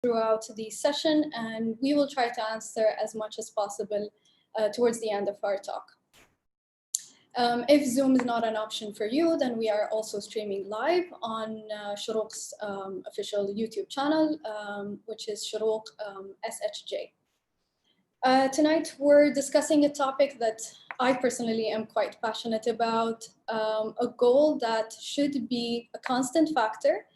throughout the session, and we will try to answer as much as possible towards the end of our talk. If Zoom is not an option for you, then we are also streaming live on Shuruq's official YouTube channel, which is Shuruq SHJ. Tonight, we're discussing a topic that I personally am quite passionate about, a goal that should be a constant factor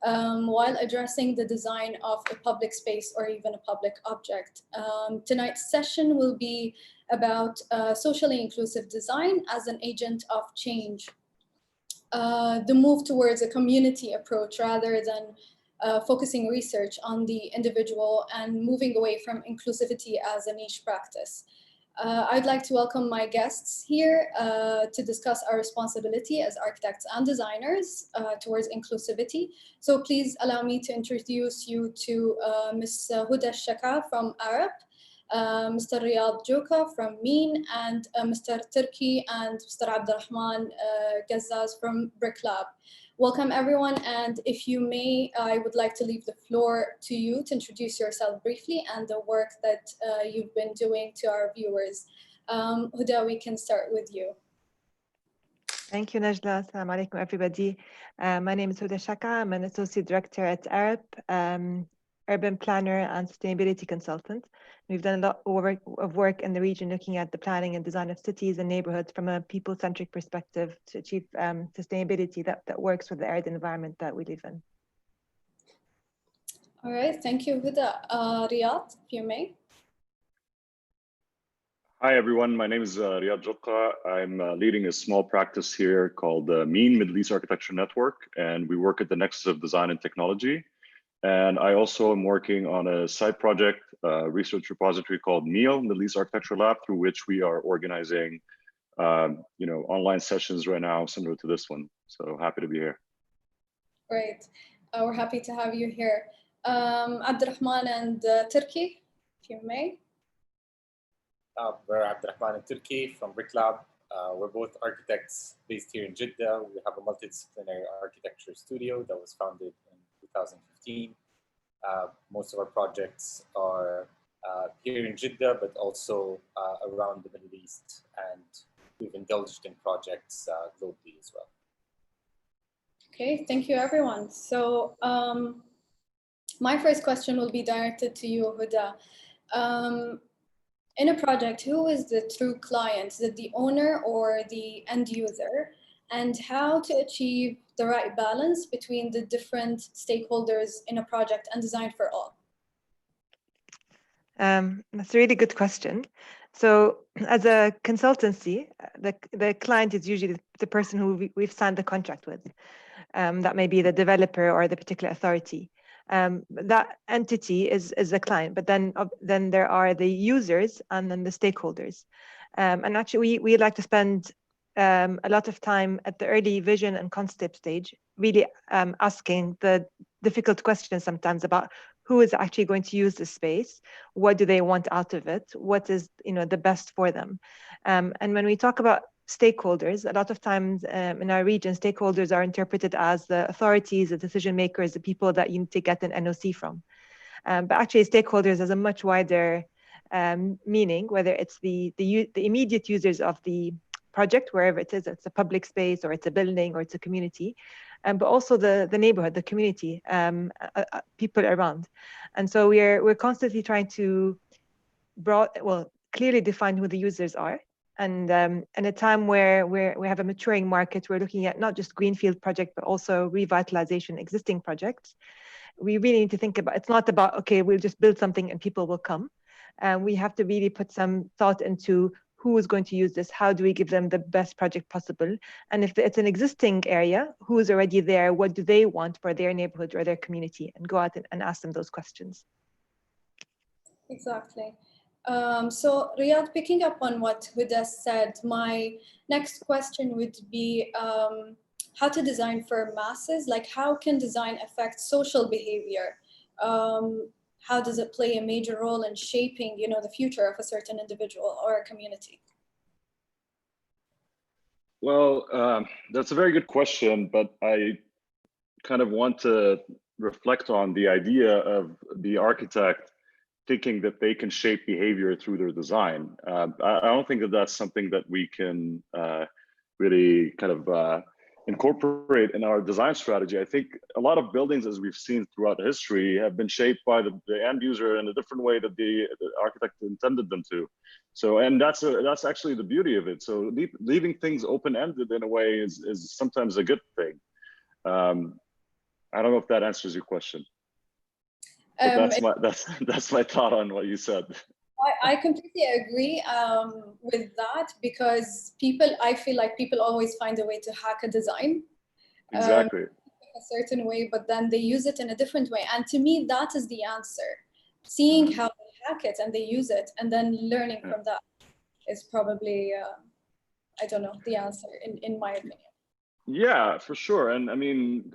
while addressing the design of a public space or even a public object. Tonight's session will be about socially inclusive design as an agent of change. The move towards a community approach rather than focusing research on the individual and moving away from inclusivity as a niche practice. I'd like to welcome my guests here to discuss our responsibility as architects and designers towards inclusivity. So please allow me to introduce you to Ms. Huda Shaka from Arab, Mr. Riyad Joka from Mean, and Mr. Turki and Mr. Abdurrahman Gazzaz from Brick Lab. Welcome everyone, and if you may, I would like to leave the floor to you to introduce yourself briefly and the work that you've been doing to our viewers. Huda, we can start with you. Thank you, Najla. Assalamu alaikum, everybody. My name is Huda Shaka. I'm an associate director at Arab, urban planner and sustainability consultant. We've done a lot of work in the region looking at the planning and design of cities and neighborhoods from a people-centric perspective to achieve sustainability that works with the arid environment that we live in. All right, thank you, Huda. Riyad, if you may. Hi, everyone. My name is Riyad Joka. I'm leading a small practice here called the Mean Middle East Architecture Network, and we work at the nexus of design and technology. And I also am working on a side project, research repository called MEAL, Middle East Architecture Lab, through which we are organizing, online sessions right now, similar to this one. So happy to be here. Great. We're happy to have you here. Abdurrahman and Turki, if you may. We're Abdurrahman and Turki from Brick Lab. We're both architects based here in Jeddah. We have a multidisciplinary architecture studio that was founded in 2015. Most of our projects are here in Jeddah, but also around the Middle East, and we've indulged in projects globally as well. Okay, thank you, everyone. So my first question will be directed to you, Huda. In a project, who is the true client? Is it the owner or the end user? And how to achieve the right balance between the different stakeholders in a project and design for all? That's a really good question. So as a consultancy, the client is usually the person who we've signed the contract with. That may be the developer or the particular authority. That entity is the client, but then there are the users and then the stakeholders. And actually, we like to spend a lot of time at the early vision and concept stage, really asking the difficult questions sometimes about who is actually going to use the space, what do they want out of it, what is the best for them. And when we talk about stakeholders, a lot of times in our region, stakeholders are interpreted as the authorities, the decision makers, the people that you need to get an NOC from. But actually, stakeholders has a much wider meaning, whether it's the immediate users of the project, wherever it is, it's a public space or it's a building or it's a community, but also the neighborhood, the community, people around. And so we're constantly trying to clearly define who the users are. And in a time where we have a maturing market, we're looking at not just greenfield project, but also revitalization existing projects. We really need to think about, it's not about, okay, we'll just build something and people will come. We have to really put some thought into who is going to use this, how do we give them the best project possible? And if it's an existing area, who is already there, what do they want for their neighborhood or their community? And go out and ask them those questions. Exactly. So Riyad, picking up on what Huda said, my next question would be how to design for masses. Like, how can design affect social behavior? How does it play a major role in shaping, the future of a certain individual or a community? Well, that's a very good question, but I kind of want to reflect on the idea of the architect thinking that they can shape behavior through their design. I don't think that that's something that we can really kind of incorporate in our design strategy. I think a lot of buildings, as we've seen throughout history, have been shaped by the end user in a different way that the architect intended them to. So, and that's actually the beauty of it. So leaving things open-ended in a way is sometimes a good thing. I don't know if that answers your question. But that's my thought on what you said. I completely agree with that, because I feel like people always find a way to hack a design. Exactly. A certain way, but then they use it in a different way. And to me, that is the answer. Seeing how they hack it and they use it, and then learning from that is probably, I don't know, the answer in my opinion. Yeah, for sure. And I mean,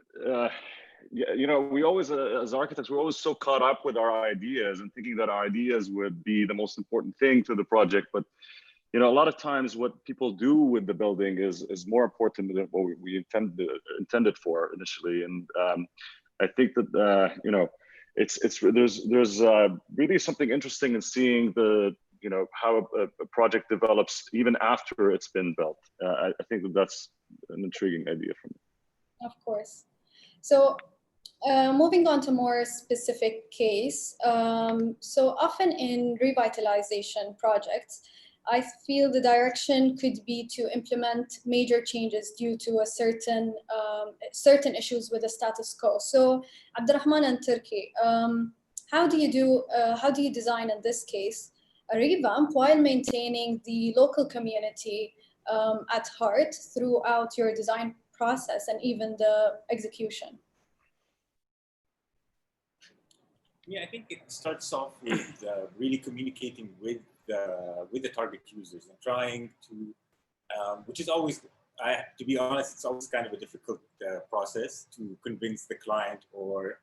you know, we always, as architects, we're always so caught up with our ideas and thinking that our ideas would be the most important thing to the project. But, you know, a lot of times what people do with the building is more important than what we intended for initially. And I think that, you know, there's really something interesting in seeing you know, how a project develops even after it's been built. I think that that's an intriguing idea for me. Of course. So moving on to more specific case. So often in revitalization projects, I feel the direction could be to implement major changes due to a certain issues with the status quo. So Abdurrahman and Turki, how do you design in this case a revamp while maintaining the local community at heart throughout your design process and even the execution? Yeah, I think it starts off with really communicating with the target users and trying to, which is always, to be honest, it's always kind of a difficult process to convince the client or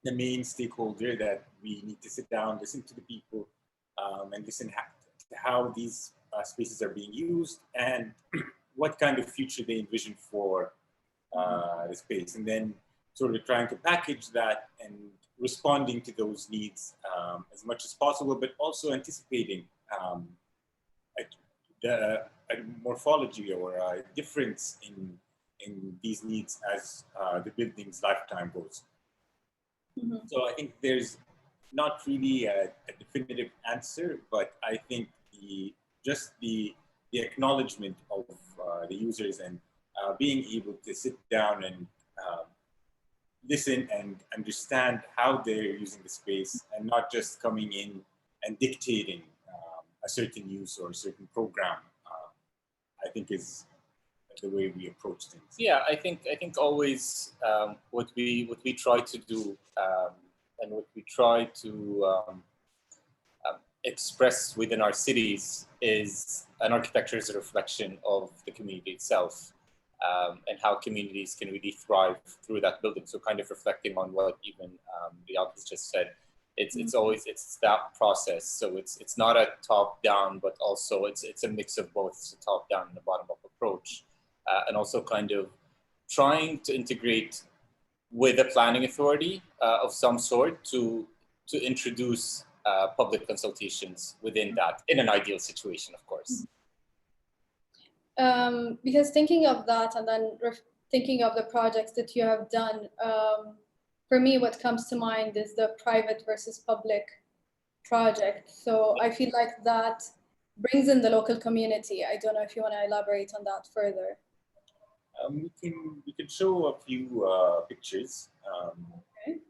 the main stakeholder that we need to sit down, listen to the people, and listen to how these spaces are being used and what kind of future they envision for the space, and then sort of trying to package that and responding to those needs as much as possible, but also anticipating a morphology or a difference in these needs as the building's lifetime goes. Mm-hmm. So I think there's not really a definitive answer, but I think just the acknowledgement of the users and being able to sit down and listen and understand how they're using the space and not just coming in and dictating a certain use or a certain program, I think is the way we approach things. Yeah, I think always what we try to do and what we try to express within our cities is an architecture as a reflection of the community itself. And how communities can really thrive through that building. So kind of reflecting on what even Riyadh has just said, it's that process. So it's not a top down, but also it's a mix of both. It's a top down and a bottom up approach, and also kind of trying to integrate with a planning authority of some sort to introduce public consultations within that, in an ideal situation, of course. Because thinking of that and then thinking of the projects that you have done, for me, what comes to mind is the private versus public project. So I feel like that brings in the local community. I don't know if you want to elaborate on that further. We can show a few pictures okay.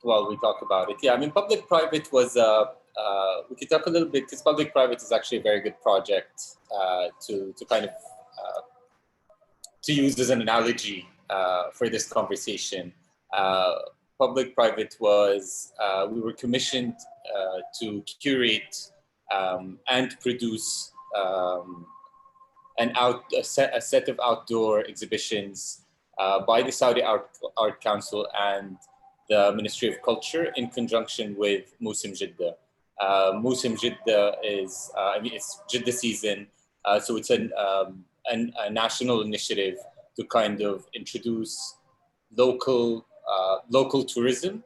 While we talk about it. Yeah, I mean, public-private was, we could talk a little bit, because public-private is actually a very good project to kind of, to use as an analogy for this conversation. Public-private was, we were commissioned to curate and produce a set of outdoor exhibitions by the Saudi Art Council and the Ministry of Culture in conjunction with Musim Jeddah. Musim Jeddah is, I mean, it's Jeddah season, so it's a national initiative to kind of introduce local local tourism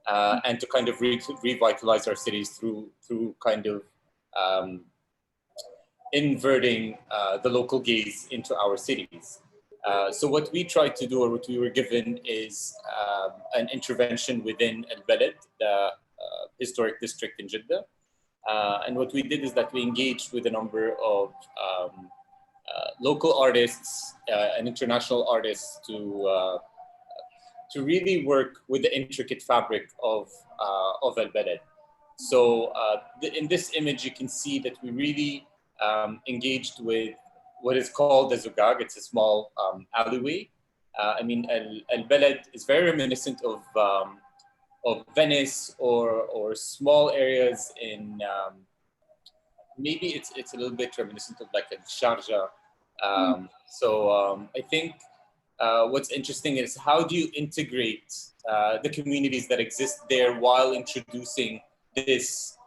and to kind of revitalize our cities through kind of inverting the local gaze into our cities. So what we tried to do, or what we were given, is an intervention within Al-Balad, the historic district in Jeddah. And what we did is that we engaged with a number of local artists and international artists to really work with the intricate fabric of Al-Balad. So in this image, you can see that we really engaged with what is called the Zugag. It's a small alleyway. I mean, Al-Balad is very reminiscent of Venice or small areas in, maybe it's a little bit reminiscent of like a SHARJAH. I think what's interesting is how do you integrate the communities that exist there while introducing this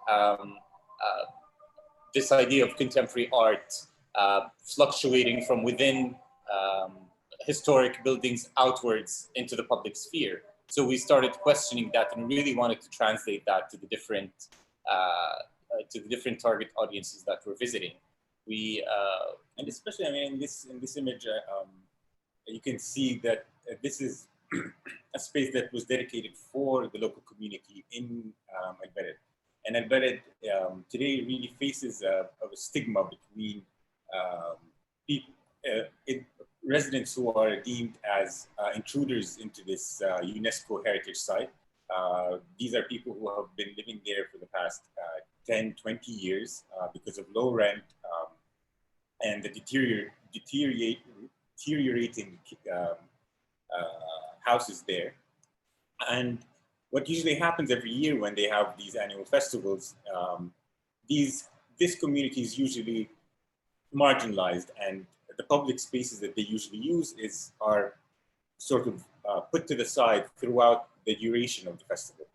this idea of contemporary art fluctuating from within historic buildings outwards into the public sphere. So we started questioning that and really wanted to translate that to the different target audiences that we're visiting. We and especially, I mean, in this image, you can see that this is a space that was dedicated for the local community in Al-Balad. And Al-Balad today really faces a stigma between residents who are deemed as intruders into this UNESCO heritage site. These are people who have been living there for the past 10, 20 years because of low rent and the deteriorating houses there. And what usually happens every year when they have these annual festivals, this community is usually marginalized, and the public spaces that they usually use are sort of put to the side throughout the duration of the festival.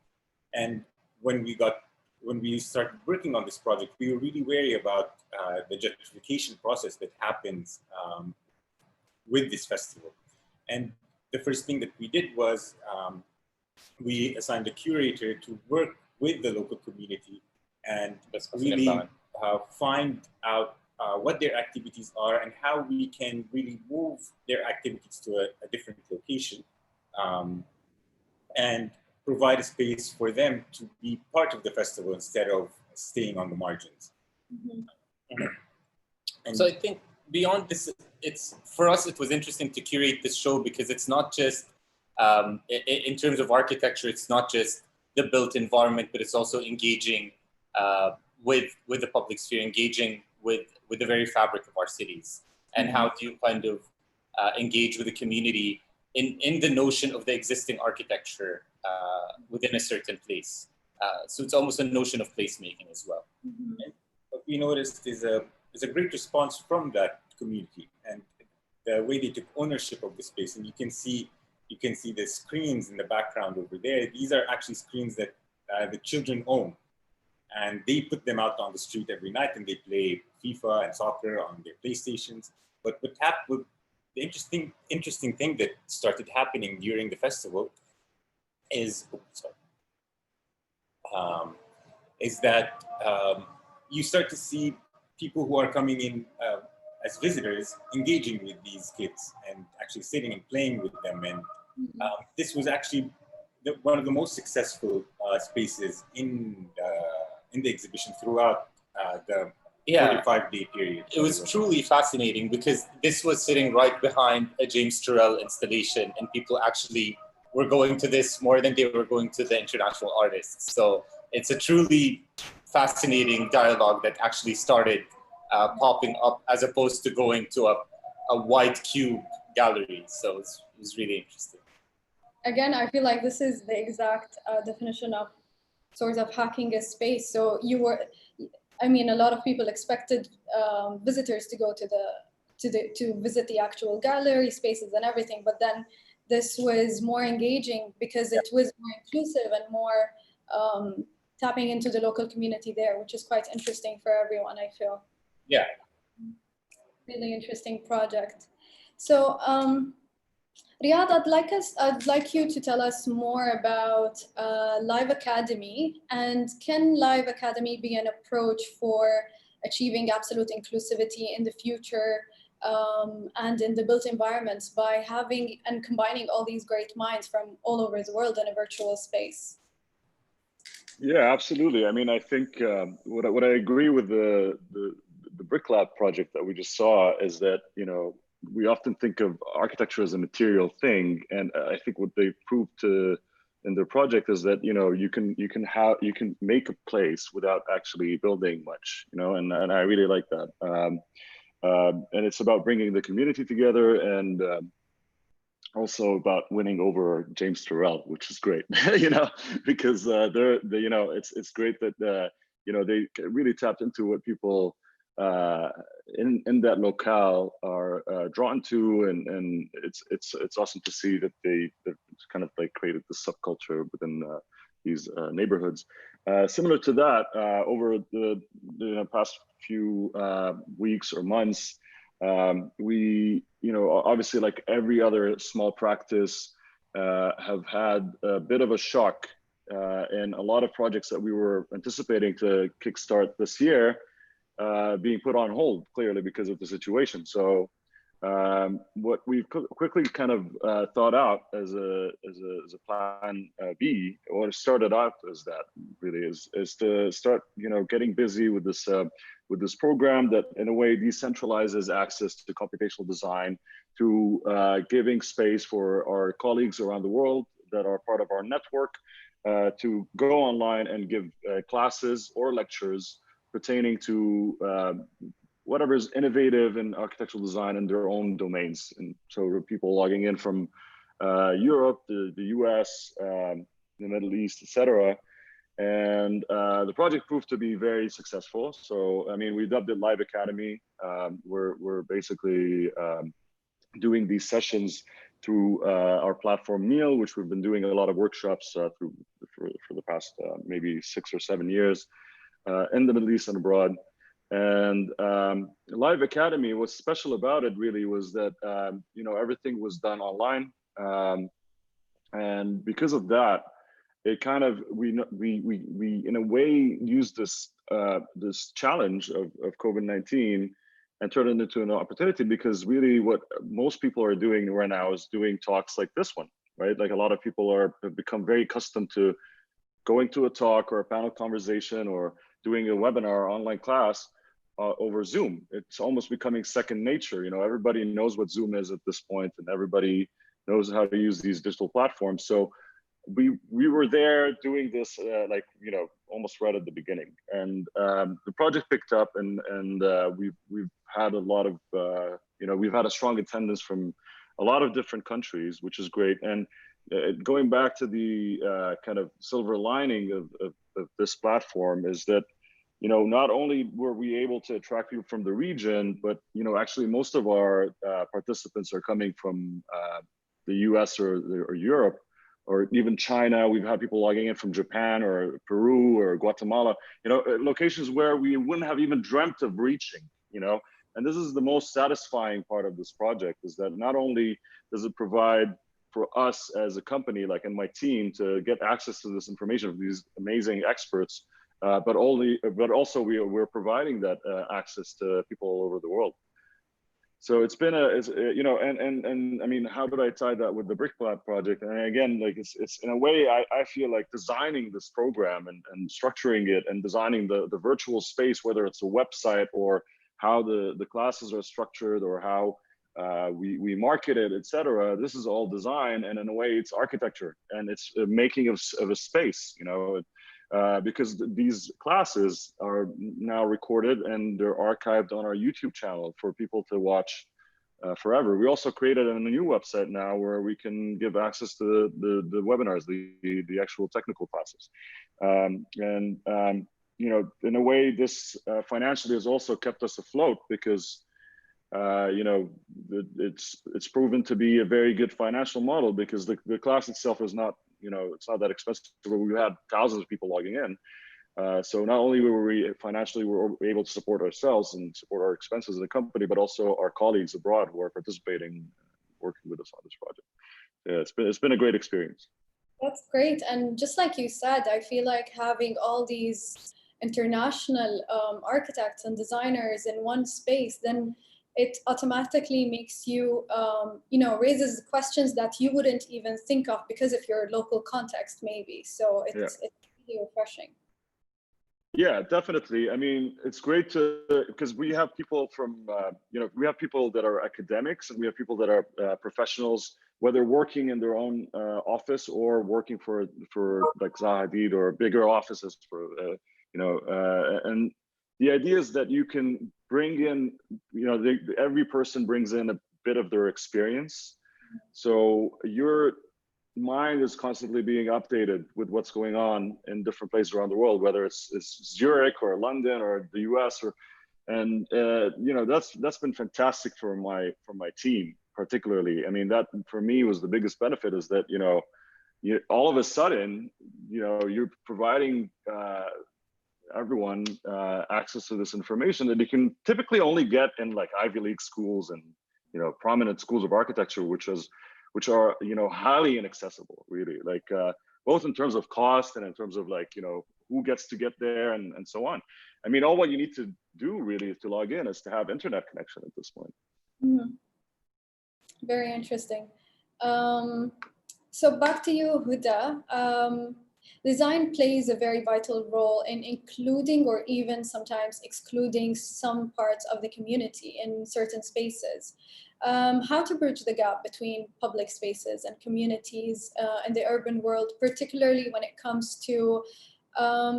And when we started working on this project, we were really wary about the gentrification process that happens with this festival. And the first thing that we did was we assigned a curator to work with the local community and really find out what their activities are and how we can really move their activities to a different location and provide a space for them to be part of the festival instead of staying on the margins. And so I think beyond this, for us, it was interesting to curate this show because it's not just, in terms of architecture, it's not just the built environment, but it's also engaging with the public sphere, engaging with the very fabric of our cities. And how do you kind of engage with the community in the notion of the existing architecture within a certain place. So it's almost a notion of placemaking as well. And what we noticed is a great response from that community and the way they took ownership of the space. And you can see the screens in the background over there. These are actually screens that the children own. And they put them out on the street every night and they play FIFA and soccer on their PlayStations. But the interesting thing that started happening during the festival is that you start to see people who are coming in as visitors engaging with these kids and actually sitting and playing with them. And this was actually one of the most successful spaces in the exhibition throughout the 45-day period. It was truly fascinating because this was sitting right behind a James Turrell installation, and people actually were going to this more than they were going to the international artists. So it's a truly fascinating dialogue that actually started popping up as opposed to going to a white cube gallery. So it was really interesting. Again, I feel like this is the exact definition of sort of hacking a space. So a lot of people expected visitors to go to visit the actual gallery spaces and everything, but then this was more engaging because it was more inclusive and more tapping into the local community there, which is quite interesting for everyone, I feel. Yeah. Really interesting project. So Riyad, I'd like you to tell us more about Live Academy, and can Live Academy be an approach for achieving absolute inclusivity in the future and in the built environments by having and combining all these great minds from all over the world in a virtual space? Yeah, absolutely. I mean, I think what I agree with the Brick Lab project that we just saw is that, you know, we often think of architecture as a material thing, and I think what they proved to in their project is that, you know, you can make a place without actually building much, you know, and I really like that. And it's about bringing the community together, and also about winning over James Turrell, which is great, you know, because you know, it's great that you know, they really tapped into what people in that locale are drawn to, and it's awesome to see that they've kind of like created this subculture within these neighborhoods. Similar to that, over the past few weeks or months, we, you know, obviously like every other small practice, have had a bit of a shock, and a lot of projects that we were anticipating to kickstart this year being put on hold, clearly because of the situation. So what we've quickly kind of thought out as a plan B, what started out as that really is to start, you know, getting busy with this program that in a way decentralizes access to computational design, to giving space for our colleagues around the world that are part of our network to go online and give classes or lectures pertaining to whatever is innovative in architectural design in their own domains. And so people logging in from Europe, the US, the Middle East, etc. And the project proved to be very successful. So, I mean, we dubbed it Live Academy. We're basically doing these sessions through our platform Meal, which we've been doing a lot of workshops for the past maybe 6 or 7 years in the Middle East and abroad. And Live Academy, what's special about it really was that, you know, everything was done online. And because of that, it kind of, we in a way used this challenge of COVID-19 and turned it into an opportunity, because really what most people are doing right now is doing talks like this one, right? Like a lot of people have become very accustomed to going to a talk or a panel conversation or doing a webinar or online class over Zoom. It's almost becoming second nature. You know, everybody knows what Zoom is at this point, and everybody knows how to use these digital platforms. So we were there doing this like, you know, almost right at the beginning, and the project picked up, and we've had a lot of you know, we've had a strong attendance from a lot of different countries, which is great. And going back to the kind of silver lining of this platform is that, you know, not only were we able to attract people from the region, but, you know, actually most of our participants are coming from the US or Europe, or even China. We've had people logging in from Japan or Peru or Guatemala, you know, locations where we wouldn't have even dreamt of reaching, you know. And this is the most satisfying part of this project, is that not only does it provide for us as a company, like in my team, to get access to this information from these amazing experts, but also we're providing that access to people all over the world. So it's been you know, and I mean, how did I tie that with the Brick Lab project? And again, like it's in a way, I feel like designing this program and structuring it and designing the virtual space, whether it's a website or how the classes are structured or how we market it, etc. This is all design, and in a way, it's architecture, and it's making of a space, you know. Because these classes are now recorded and they're archived on our YouTube channel for people to watch forever. We also created a new website now where we can give access to the webinars, the actual technical classes. You know, in a way, this financially has also kept us afloat, because you know, it's proven to be a very good financial model, because the class itself is not, you know, it's not that expensive. We had thousands of people logging in. So not only were we financially able to support ourselves and support our expenses as a company, but also our colleagues abroad who are participating working with us on this project. Yeah, it's been a great experience. That's great. And just like you said, I feel like having all these international architects and designers in one space, then it automatically makes you, you know, raises questions that you wouldn't even think of because of your local context, maybe. So it's really refreshing. Yeah, definitely. I mean, it's great because we have people from, you know, we have people that are academics and we have people that are professionals, whether working in their own office or working for like Zaha Hadid or bigger offices for, you know, and the idea is that you can bring in, you know, every person brings in a bit of their experience. So your mind is constantly being updated with what's going on in different places around the world, whether it's Zurich or London or the US and you know, that's been fantastic for my team particularly. I mean, that for me was the biggest benefit is that, you know, all of a sudden, you know, you're providing everyone access to this information that you can typically only get in like Ivy League schools and, you know, prominent schools of architecture, which are, you know, highly inaccessible, really, like both in terms of cost and in terms of like, you know, who gets to get there and so on. I mean, all what you need to do really to log in is to have internet connection at this point. Mm-hmm. Very interesting. So back to you, Huda. Design plays a very vital role in including or even sometimes excluding some parts of the community in certain spaces. How to bridge the gap between public spaces and communities in the urban world, particularly when it comes to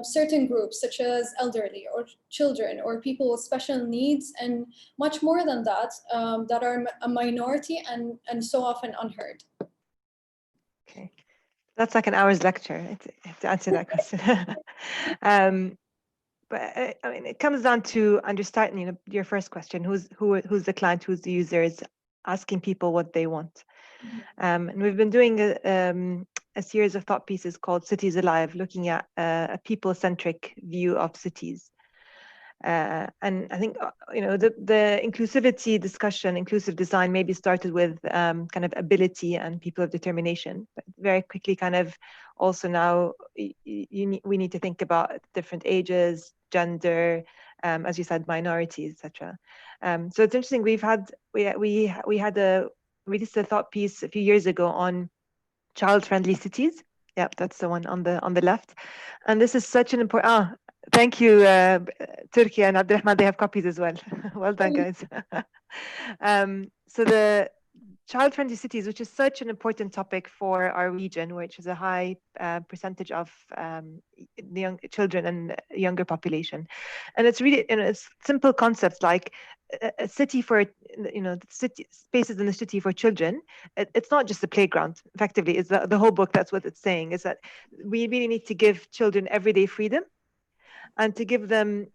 certain groups such as elderly or children or people with special needs, and much more than that, that are a minority and so often unheard. Okay, that's like an hour's lecture to answer that question. But I mean, it comes down to understanding, you know, your first question: who's the client, who's the user, is asking people what they want. And we've been doing a series of thought pieces called Cities Alive, looking at a people-centric view of cities. And I think, you know, the inclusivity discussion, inclusive design maybe started with kind of ability and people of determination, but very quickly kind of also now we need to think about different ages, gender, as you said, minorities, etc. So it's interesting. We released a thought piece a few years ago on child-friendly cities. Yep, that's the one on the left. And this is such an important. Thank you, Turkey and Abdurrahman. They have copies as well. Well done, guys. So the child-friendly cities, which is such an important topic for our region, which is a high percentage of the young children and younger population, and it's really, you know, it's simple concepts like a city for, you know, city spaces in the city for children. It's not just a playground. Effectively, is the whole book. That's what it's saying, is that we really need to give children everyday freedom, and to give them,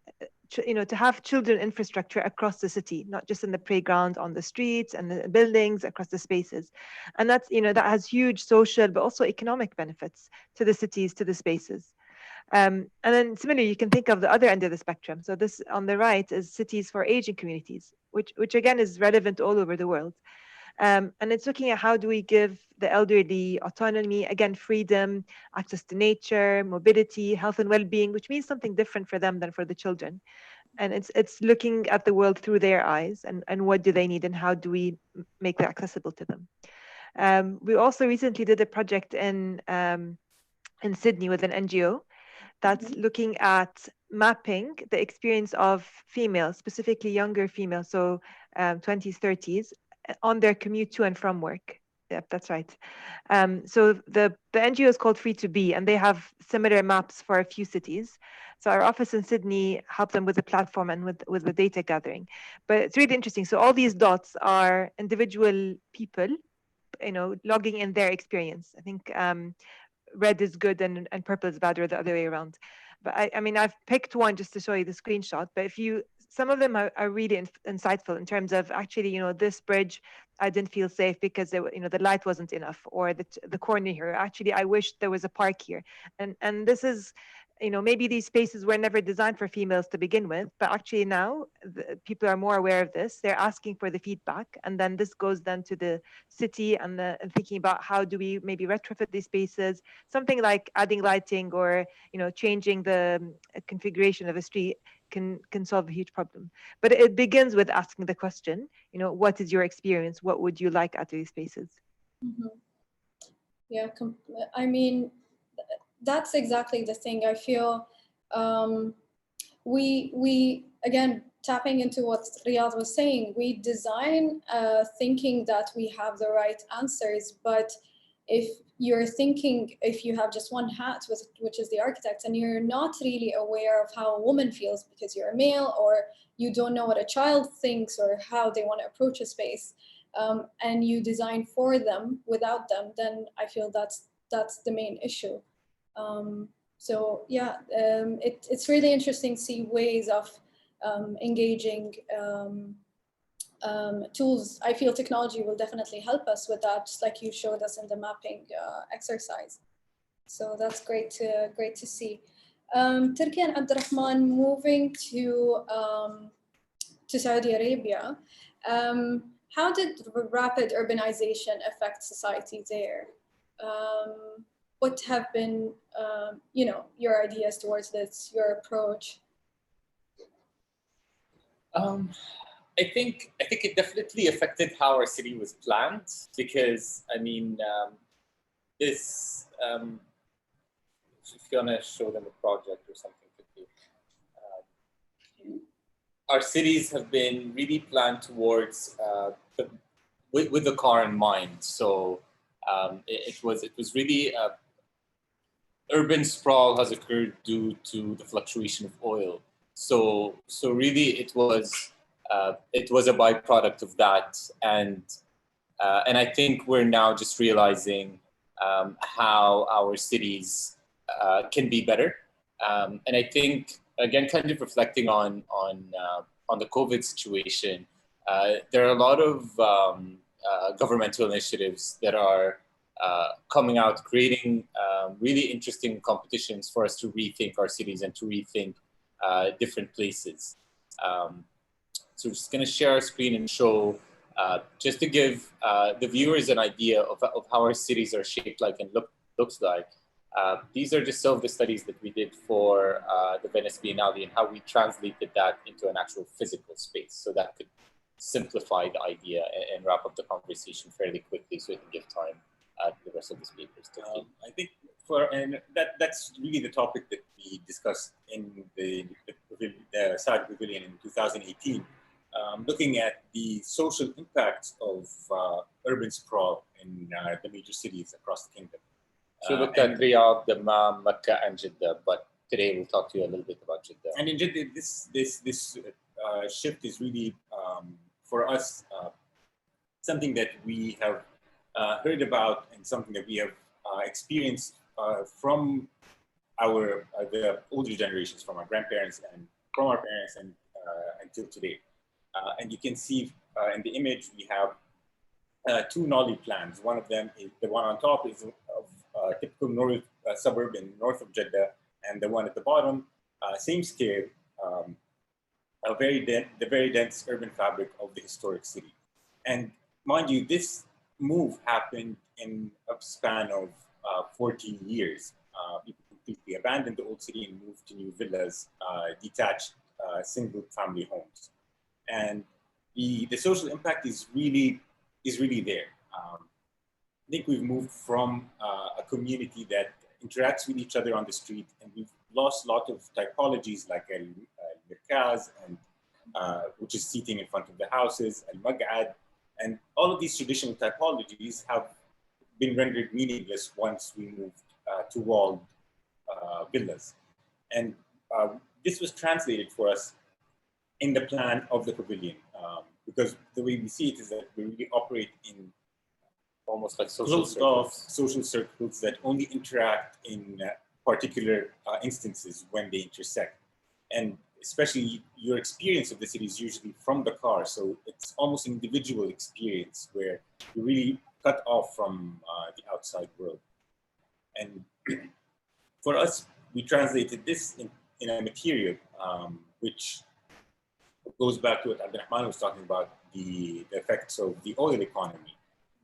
you know, to have children infrastructure across the city, not just in the playground, on the streets and the buildings, across the spaces. And that's, you know, that has huge social but also economic benefits to the cities, to the spaces. And then similarly, you can think of the other end of the spectrum. So this on the right is cities for aging communities, which again is relevant all over the world. And it's looking at how do we give the elderly autonomy, again, freedom, access to nature, mobility, health and well-being, which means something different for them than for the children. And it's looking at the world through their eyes and what do they need and how do we make that accessible to them. We also recently did a project in Sydney with an NGO that's looking at mapping the experience of females, specifically younger females, so 20s, 30s, on their commute to and from work. Yep, that's right. So the NGO is called Free to Be, and they have similar maps for a few cities. So our office in Sydney helped them with the platform and with the data gathering. But it's really interesting. So all these dots are individual people, you know, logging in their experience. I think red is good and purple is bad, or the other way around. But I mean, I've picked one just to show you the screenshot. But if you, some of them are really insightful in terms of actually, you know, this bridge, I didn't feel safe because you know, the light wasn't enough, or the corner here, actually, I wish there was a park here. And this is, maybe these spaces were never designed for females to begin with, but actually now people are more aware of this. They're asking for the feedback, and then this goes then to the city and thinking about how do we maybe retrofit these spaces. Something like adding lighting or changing the configuration of a street can solve a huge problem. But it begins with asking the question, what is your experience? What would you like out of these spaces? Mm-hmm. Yeah, I mean, that's exactly the thing. I feel we again, tapping into what Riyadh was saying, we design thinking that we have the right answers, but if you're thinking, if you have just one hat, which is the architect, and you're not really aware of how a woman feels because you're a male, or you don't know what a child thinks or how they want to approach a space, and you design for them without them, then I feel that's the main issue. So yeah, it's really interesting to see ways of engaging tools. I feel technology will definitely help us with that, just like you showed us in the mapping exercise. So that's great to see. Turkey and Abdurrahman, moving to Saudi Arabia. How did rapid urbanization affect society there? What have been, your ideas towards this, your approach? I think it definitely affected how our city was planned, because I mean, this. If you wanna show them a project or something, our cities have been really planned towards with the car in mind. So it was really urban sprawl has occurred due to the fluctuation of oil. So really it was a byproduct of that, and I think we're now just realizing how our cities can be better. And I think, again, kind of reflecting on the COVID situation, there are a lot of governmental initiatives that are coming out, creating really interesting competitions for us to rethink our cities and to rethink different places. So we're just going to share our screen and show, just to give the viewers an idea of how our cities are shaped like and looks like. These are just some of the studies that we did for the Venice Biennale and how we translated that into an actual physical space. So that could simplify the idea and wrap up the conversation fairly quickly so we can give time to the rest of the speakers. I think that's really the topic that we discussed in the Saudi Pavilion in 2018, looking at the social impacts of urban sprawl in the major cities across the kingdom. So look at Riyadh, Dammam, Mecca, and Jeddah, but today we'll talk to you a little bit about Jeddah. And in Jeddah, this shift is really, for us, something that we have heard about and something that we have experienced from the older generations, from our grandparents and from our parents, and until today. And you can see in the image we have two Nolly plans. One of them is the one on top is of typical suburb in north of Jeddah, and the one at the bottom, same scale, the very dense urban fabric of the historic city. And mind you, this move happened in a span of 14 years. People completely abandoned the old city and moved to new villas, detached single family homes. And the social impact is really there. I think we've moved from a community that interacts with each other on the street, and we've lost a lot of typologies like al-mirkaz, and which is seating in front of the houses, al-mag'ad, and all of these traditional typologies have been rendered meaningless once we moved to walled villas. And this was translated for us in the plan of the pavilion, because the way we see it is that we really operate in almost like social circles that only interact in particular instances when they intersect. And especially your experience of the city is usually from the car. So it's almost an individual experience where you really cut off from the outside world. And for us, we translated this in a material, which goes back to what Abdurrahman was talking about, the effects of the oil economy,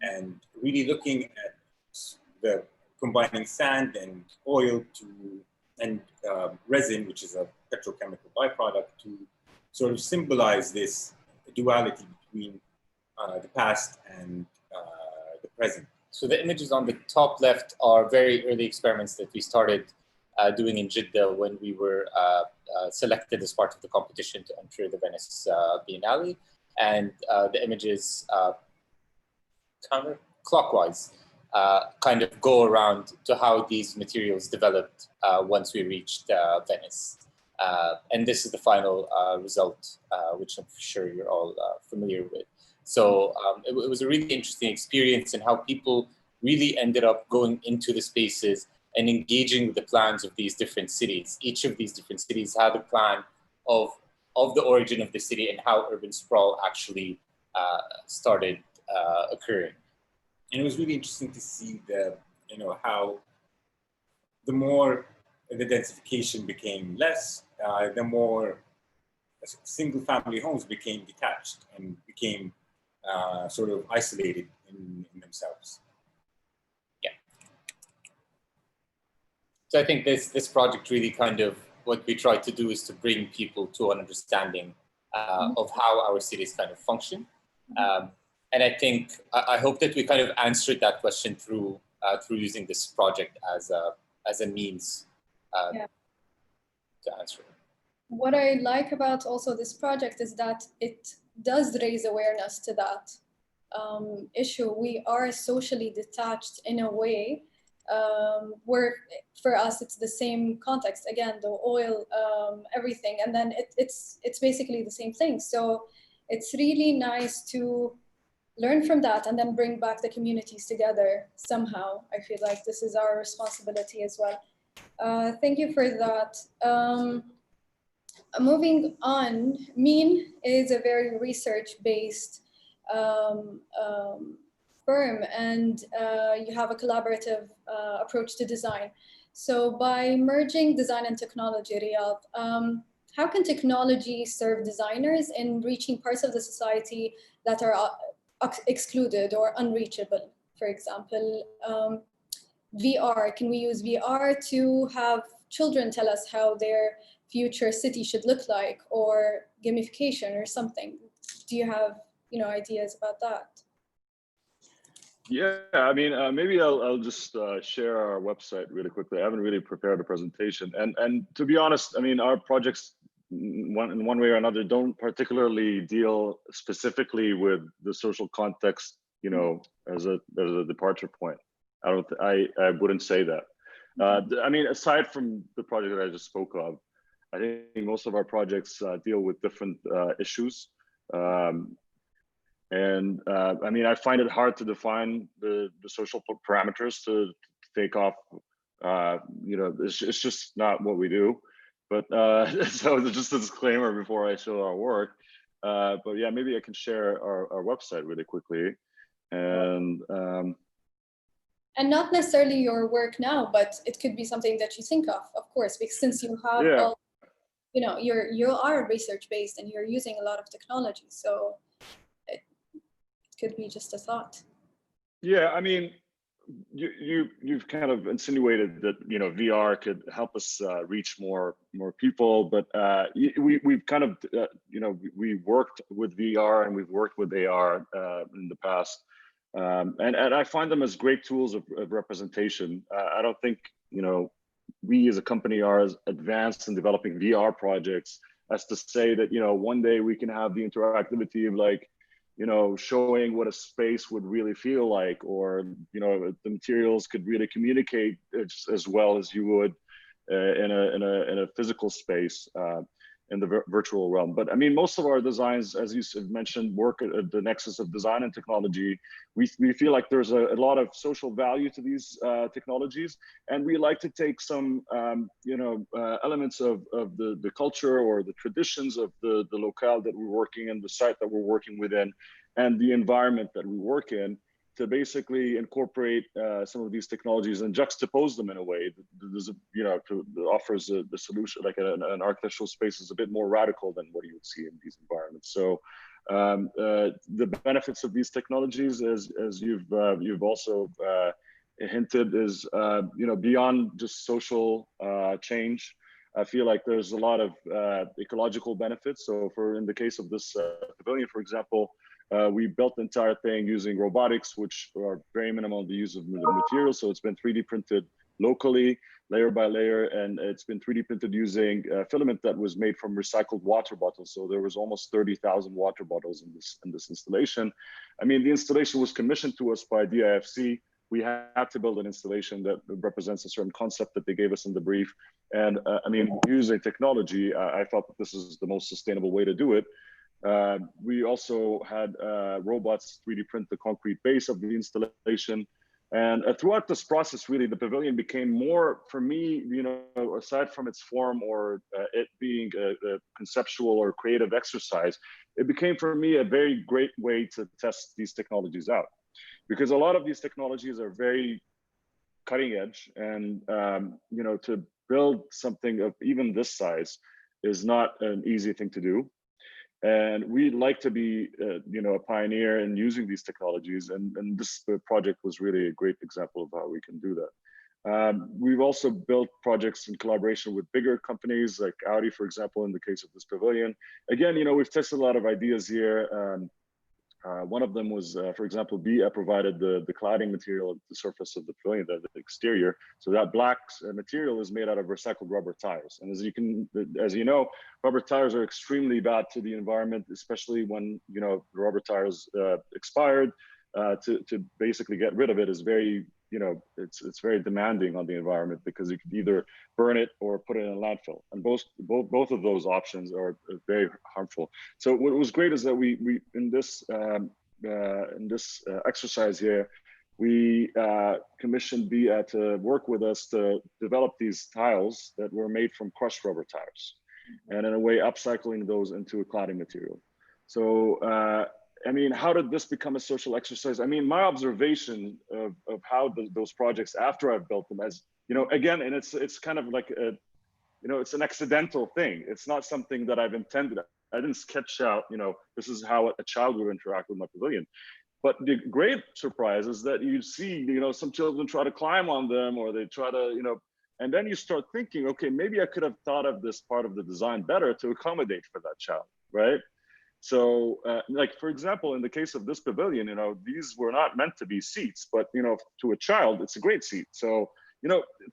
and really looking at the combining sand and oil and resin, which is a petrochemical byproduct, to sort of symbolize this duality between the past and the present. So the images on the top left are very early experiments that we started doing in Jeddah when we were selected as part of the competition to enter the Venice Biennale. And the images counterclockwise kind of go around to how these materials developed once we reached Venice. And this is the final result, which I'm sure you're all familiar with. So it was a really interesting experience in how people really ended up going into the spaces and engaging with the plans of these different cities. Each of these different cities had a plan of the origin of the city and how urban sprawl actually started occurring. And it was really interesting to see how the more the densification became less, the more single family homes became detached and became sort of isolated in themselves. Yeah. So I think this project really kind of, what we try to do is to bring people to an understanding of how our cities kind of function. And I think, I hope that we kind of answered that question through using this project as a means to answer it. What I like about also this project is that it does raise awareness to that issue. We are socially detached in a way where for us it's the same context. Again, the oil, everything, and then it's basically the same thing. So it's really nice to learn from that and then bring back the communities together somehow. I feel like this is our responsibility as well. Thank you for that. Moving on, Mean is a very research-based firm, and you have a collaborative approach to design. So by merging design and technology, Riyadh, how can technology serve designers in reaching parts of the society that are excluded or unreachable? For example, VR, can we use VR to have children tell us how their future city should look like, or gamification or something? Do you have ideas about that? Yeah, I mean, maybe I'll just share our website really quickly. I haven't really prepared a presentation, and to be honest, I mean, our projects in one way or another don't particularly deal specifically with the social context, as a departure point. I wouldn't say that. I mean, aside from the project that I just spoke of, I think most of our projects deal with different issues. I mean, I find it hard to define the social parameters to take off. It's just not what we do. But so just a disclaimer before I show our work. But yeah, maybe I can share our website really quickly. And not necessarily your work now, but it could be something that you think of course, because since you have all, you are research based and you're using a lot of technology, so it could be just a thought. Yeah, I mean, you've kind of insinuated that VR could help us reach more people, but we've kind of we worked with VR and we've worked with AR in the past, and I find them as great tools of representation. I don't think we as a company are as advanced in developing VR projects as to say that one day we can have the interactivity of like showing what a space would really feel like, or the materials could really communicate as well as you would in a physical space in the virtual realm. But I mean, most of our designs, as you mentioned, work at the nexus of design and technology. We feel like there's a lot of social value to these technologies, and we like to take some elements of the culture or the traditions of the locale that we're working in, the site that we're working within, and the environment that we work in, to basically incorporate some of these technologies and juxtapose them in a way that offers the solution, like an architectural space is a bit more radical than what you would see in these environments. So the benefits of these technologies, as you've also hinted, is beyond just social change. I feel like there's a lot of ecological benefits. So in the case of this pavilion, for example, we built the entire thing using robotics, which are very minimal in the use of materials. So it's been 3D printed locally, layer by layer, and it's been 3D printed using filament that was made from recycled water bottles. So there was almost 30,000 water bottles in this installation. I mean, the installation was commissioned to us by DIFC. We had to build an installation that represents a certain concept that they gave us in the brief. And I mean, using technology, I thought that this is the most sustainable way to do it. We also had robots 3D print the concrete base of the installation. And throughout this process, really, the pavilion became more, for me, aside from its form or it being a conceptual or creative exercise, it became for me a very great way to test these technologies out. Because a lot of these technologies are very cutting edge, and to build something of even this size is not an easy thing to do. And we'd like to be, a pioneer in using these technologies, and this project was really a great example of how we can do that. We've also built projects in collaboration with bigger companies like Audi, for example, in the case of this pavilion. Again, we've tested a lot of ideas here. One of them was, for example, BIA provided the cladding material at the surface of the pavilion, the exterior. So that black material is made out of recycled rubber tires. And as you know, rubber tires are extremely bad to the environment, especially when the rubber tires expired. To basically get rid of it is very, it's very demanding on the environment, because you could either burn it or put it in a landfill, and both of those options are very harmful. So what was great is that we in this exercise here, we commissioned BIA to work with us to develop these tiles that were made from crushed rubber tires, and in a way upcycling those into a cladding material. So I mean, how did this become a social exercise? I mean, my observation of how those projects, after I've built them, as again, and it's kind of like it's an accidental thing. It's not something that I've intended. I didn't sketch out, this is how a child would interact with my pavilion. But the great surprise is that you see, some children try to climb on them, or they try to, and then you start thinking, okay, maybe I could have thought of this part of the design better to accommodate for that child, right? So like, for example, in the case of this pavilion, these were not meant to be seats, but, to a child, it's a great seat. So,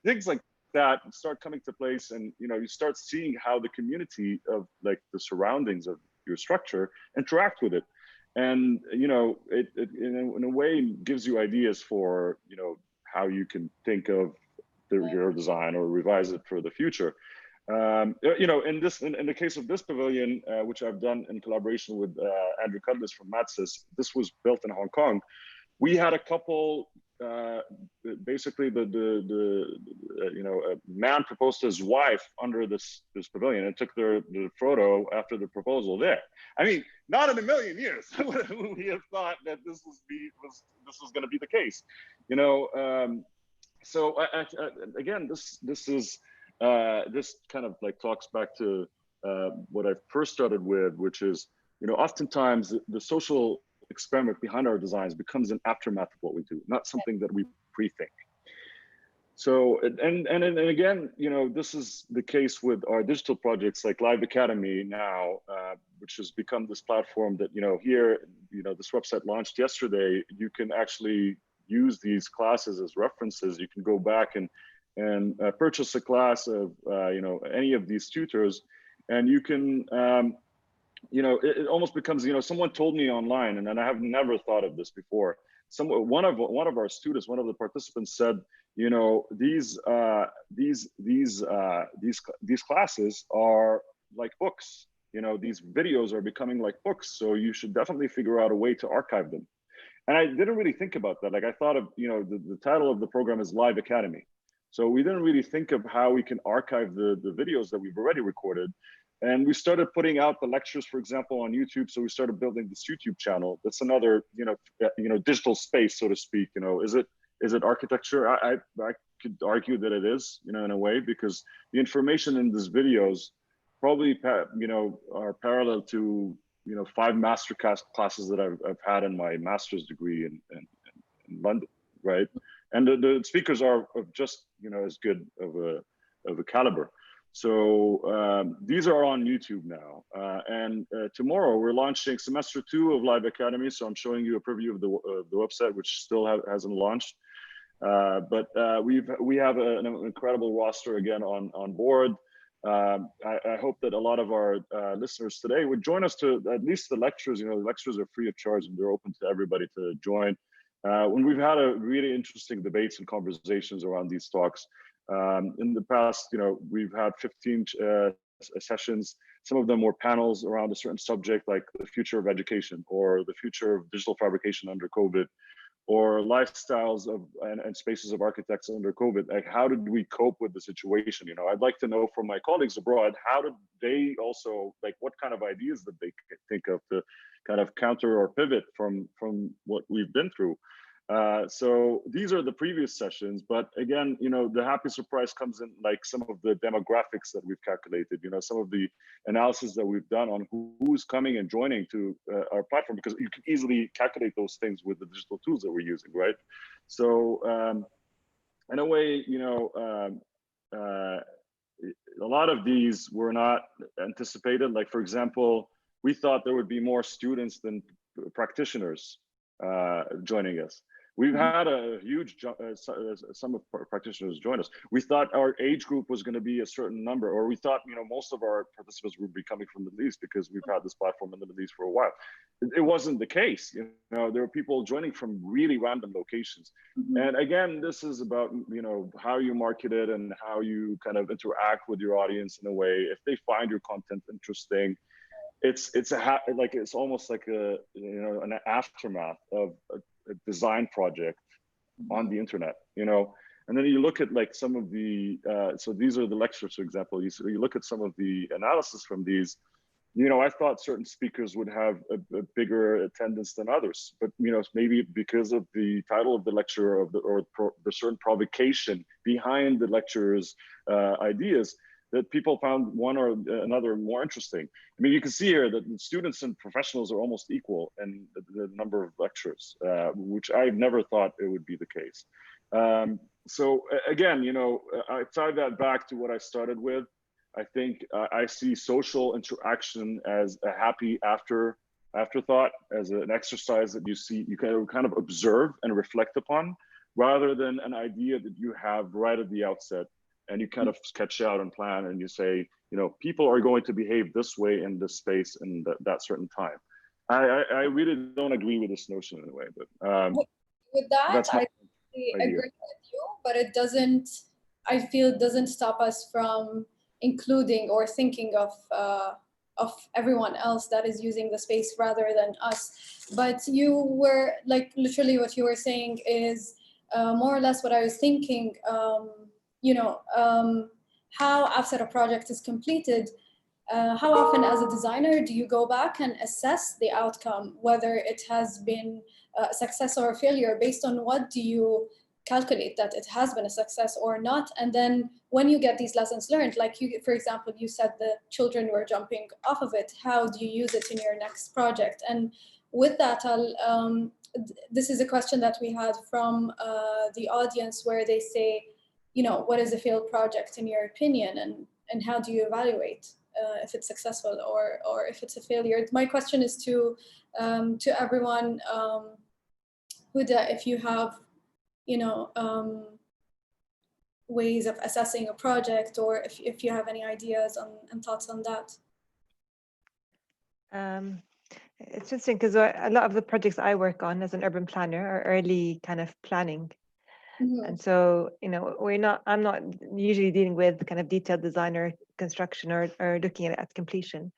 things like that start coming to place, and, you start seeing how the community of like the surroundings of your structure interact with it. And, it in a way gives you ideas for, how you can think of your design or revise it for the future. In the case of this pavilion, which I've done in collaboration with Andrew Cudlis from Matsis, this was built in Hong Kong. We had a couple, basically a man proposed to his wife under this pavilion, and took the photo after the proposal there. I mean, not in a million years would we have thought that this was going to be the case, So again, this is. This kind of like talks back to what I first started with, which is, oftentimes the social experiment behind our designs becomes an aftermath of what we do, not something that we pre-think. So, and again, this is the case with our digital projects like Live Academy now, which has become this platform that, here, this website launched yesterday. You can actually use these classes as references. You can go back and purchase a class of any of these tutors, and you can it almost becomes someone told me online, and I have never thought of this before. One of our students, one of the participants said, these classes are like books. These videos are becoming like books, so you should definitely figure out a way to archive them. And I didn't really think about that. Like, I thought of the title of the program is Live Academy. So we didn't really think of how we can archive the videos that we've already recorded. And we started putting out the lectures, for example, on YouTube. So we started building this YouTube channel. That's another, digital space, so to speak. Is it architecture? I could argue that it is, in a way, because the information in these videos probably, are parallel to, 5 master classes that I've had in my master's degree in London, right? And the speakers are just, as good of a caliber. So these are on YouTube now. And tomorrow we're launching semester 2 of Live Academy. So I'm showing you a preview of the website, which still hasn't launched. But we have an incredible roster again on board. I hope that a lot of our listeners today would join us to at least the lectures. The lectures are free of charge and they're open to everybody to join. When we've had a really interesting debates and conversations around these talks. In the past, we've had 15 sessions. Some of them were panels around a certain subject, like the future of education or the future of digital fabrication under COVID, or lifestyles of and spaces of architects under COVID. Like, how did we cope with the situation? I'd like to know from my colleagues abroad, how did they also, like, what kind of ideas did they think of to kind of counter or pivot from what we've been through? So these are the previous sessions, but again, the happy surprise comes in like some of the demographics that we've calculated, some of the analysis that we've done on who's coming and joining to our platform, because you can easily calculate those things with the digital tools that we're using, right? So in a way, a lot of these were not anticipated. Like, for example, we thought there would be more students than practitioners joining us. We've had a huge some of practitioners join us. We thought our age group was going to be a certain number, or we thought most of our participants would be coming from the Middle East because we've had this platform in the Middle East for a while. It wasn't the case. There were people joining from really random locations. And again, this is about how you market it and how you kind of interact with your audience in a way. If they find your content interesting, it's almost like an aftermath of a design project on the internet, and then you look at like some of the so these are the lectures, for example. You look at some of the analysis from these. I thought certain speakers would have a bigger attendance than others, but maybe because of the title of the lecture or the certain provocation behind the lecturer's ideas, that people found one or another more interesting. I mean, you can see here that the students and professionals are almost equal in the number of lectures, which I never thought it would be the case. So again, I tie that back to what I started with. I think I see social interaction as a happy afterthought, as an exercise that you kind of observe and reflect upon, rather than an idea that you have right at the outset. And you kind of sketch out and plan, and you say, people are going to behave this way in this space and that certain time. I really don't agree with this notion in a way, but with that, I agree with you, but it doesn't. I feel it doesn't stop us from including or thinking of everyone else that is using the space rather than us. But you were like, literally, what you were saying is more or less what I was thinking. How after a project is completed, how often as a designer do you go back and assess the outcome, whether it has been a success or a failure? Based on what do you calculate that it has been a success or not? And then when you get these lessons learned, like for example, you said the children were jumping off of it, how do you use it in your next project? And with that, this is a question that we had from the audience, where they say, what is a failed project in your opinion, and how do you evaluate if it's successful or if it's a failure? My question is to everyone, Huda, if you have ways of assessing a project, or if you have any ideas and thoughts on that. It's interesting because a lot of the projects I work on as an urban planner are early kind of planning. And so, I'm not usually dealing with kind of detailed design or construction or looking at it at completion.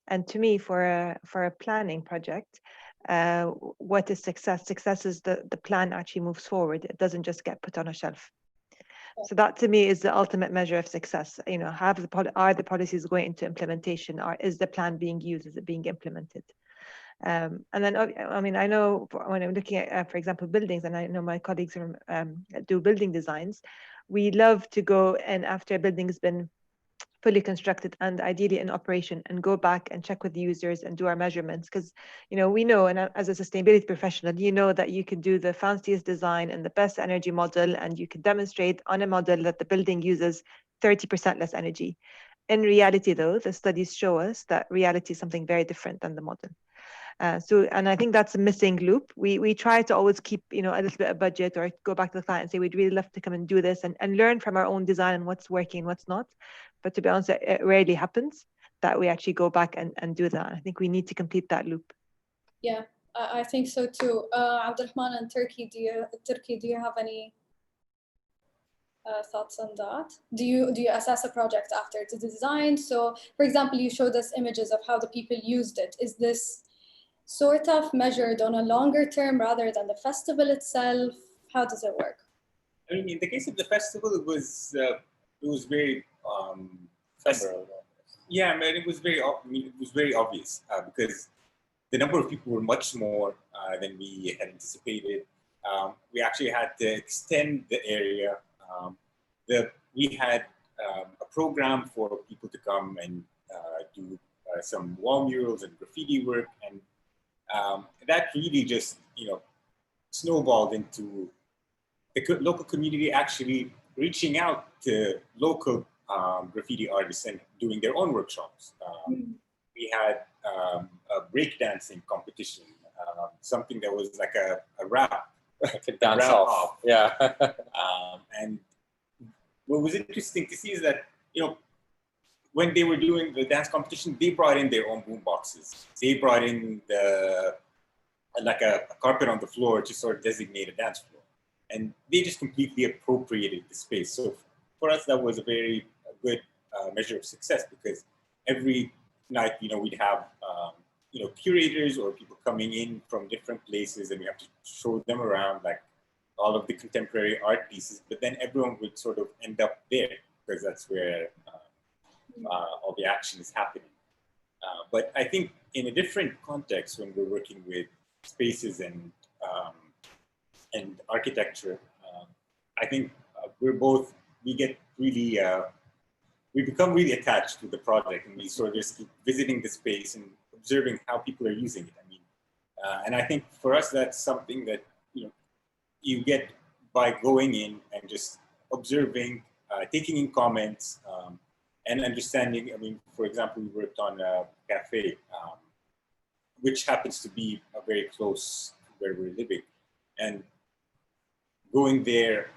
And to me, for a planning project, what is success? Success is the plan actually moves forward. It doesn't just get put on a shelf. So that to me is the ultimate measure of success. You know, are the policies going into implementation, or is the plan being used? Is it being implemented? And then, I mean, I know when I'm looking at, for example, buildings, and I know my colleagues do building designs, we love to go and after a building has been fully constructed and ideally in operation, and go back and check with the users and do our measurements, because you know, we know, and as a sustainability professional, you know that you can do the fanciest design and the best energy model, and you can demonstrate on a model that the building uses 30% less energy. In reality though, the studies show us that reality is something very different than the model. And I think that's a missing loop. We try to always keep, you know, a little bit of budget, or go back to the client and say, we'd really love to come and do this, and learn from our own design and what's working, what's not. But to be honest, it rarely happens that we actually go back and do that. I think we need to complete that loop. Yeah, I think so too. Abdurrahman and Turkey, do you have any thoughts on that? Do you assess a project after it's designed? So, for example, you showed us images of how the people used it. Is this sort of measured on a longer term rather than the festival itself? How does it work? I mean, in the case of the festival, it was very festival. Yeah, I mean, it was very obvious because the number of people were much more than we had anticipated. We actually had to extend the area. We had a program for people to come and do some wall murals and graffiti work, and that really just, you know, snowballed into the local community actually reaching out to local graffiti artists and doing their own workshops. We had a breakdancing competition, something that was like a rap. Like a dance off. Yeah. And what was interesting to see is that, you know, when they were doing the dance competition, they brought in their own boom boxes. They brought in like a carpet on the floor to sort of designate a dance floor. And they just completely appropriated the space. So for us, that was a very good measure of success, because every night, you know, we'd have, you know, curators or people coming in from different places, and we have to show them around like all of the contemporary art pieces, but then everyone would sort of end up there because that's where all the action is happening. But I think in a different context, when we're working with spaces and architecture, I think we become really attached to the project, and we sort of just keep visiting the space and observing how people are using it. I mean, and I think for us, that's something that, you know, you get by going in and just observing, taking in comments, and understanding. I mean, for example, we worked on a cafe, which happens to be very close to where we're living, and going there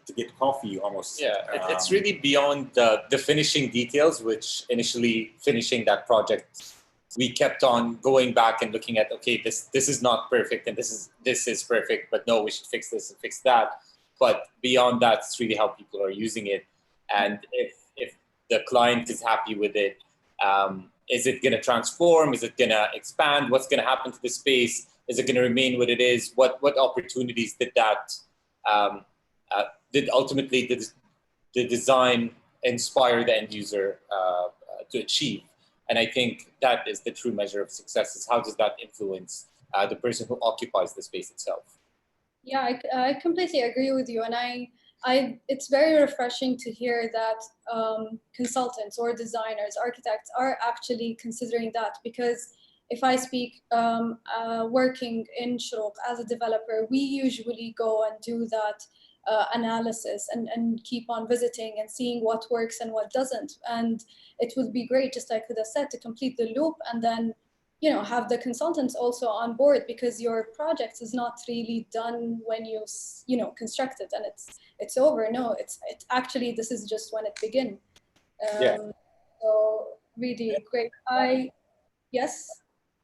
to get coffee almost. Yeah, it's really beyond the finishing details, which initially finishing that project, we kept on going back and looking at, okay, this is not perfect, and this is perfect, but no, we should fix this and fix that. But beyond that, it's really how people are using it. And if the client is happy with it, is it going to transform? Is it going to expand? What's going to happen to the space? Is it going to remain what it is? What opportunities did that did ultimately the design inspire the end user to achieve? And I think that is the true measure of success, is how does that influence the person who occupies the space itself? Yeah, I completely agree with you. And it's very refreshing to hear that consultants or designers, architects are actually considering that, because if I speak working in Shorouk as a developer, we usually go and do that analysis and keep on visiting and seeing what works and what doesn't. And it would be great, just like Huda said, to complete the loop and then, you know, have the consultants also on board, because your project is not really done when you construct it and it's over. No, it's actually, this is just when it begins. Yeah. So really great. Yes.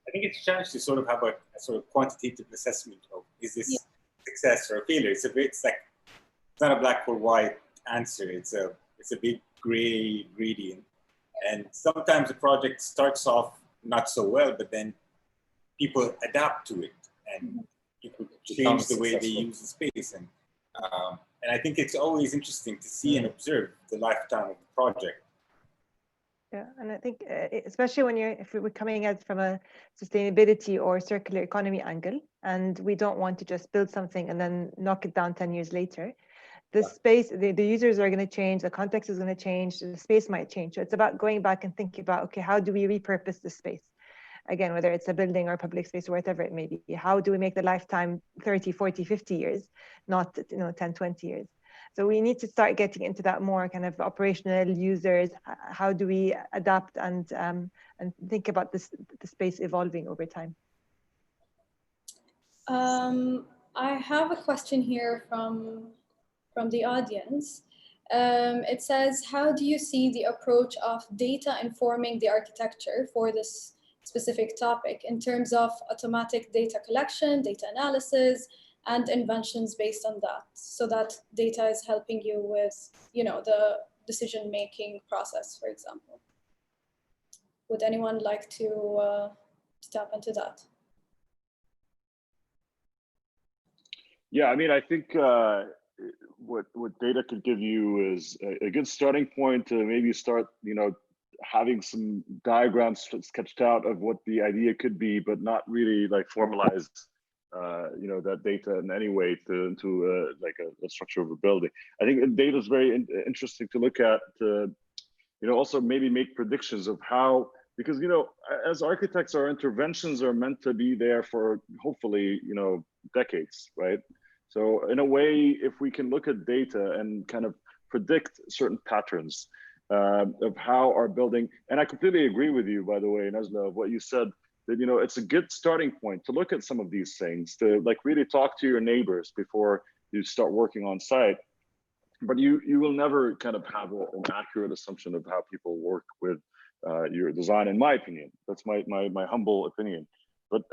I think it's a challenge to sort of have a sort of quantitative assessment of, is this success or a failure? It's not a black or white answer. It's a big gray gradient. And sometimes the project starts off not so well, but then people adapt to it and people change the way they use the space. And And I think it's always interesting to see and observe the lifetime of the project. Yeah, and I think especially if we're coming at from a sustainability or circular economy angle, and we don't want to just build something and then knock it down 10 years later, the space, the users are going to change, the context is going to change, the space might change. So it's about going back and thinking about, okay, how do we repurpose the space? Again, whether it's a building or public space or whatever it may be, how do we make the lifetime 30, 40, 50 years, not 10, 20 years? So we need to start getting into that more kind of operational users. How do we adapt and think about the space evolving over time? I have a question here from the audience. It says, how do you see the approach of data informing the architecture for this specific topic in terms of automatic data collection, data analysis, and inventions based on that, so that data is helping you with, the decision-making process, for example? Would anyone like to tap into that? Yeah, I mean, I think what data could give you is a good starting point to maybe start, having some diagrams sketched out of what the idea could be, but not really like formalize, that data in any way into like a structure of a building. I think data is very interesting to look at, to, also maybe make predictions of how, because, as architects, our interventions are meant to be there for hopefully, decades, right? So in a way, if we can look at data and kind of predict certain patterns of how our building, and I completely agree with you, by the way, Nazla, of what you said, that, it's a good starting point to look at some of these things, to like really talk to your neighbors before you start working on site. But you will never kind of have an accurate assumption of how people work with your design, in my opinion. That's my humble opinion. But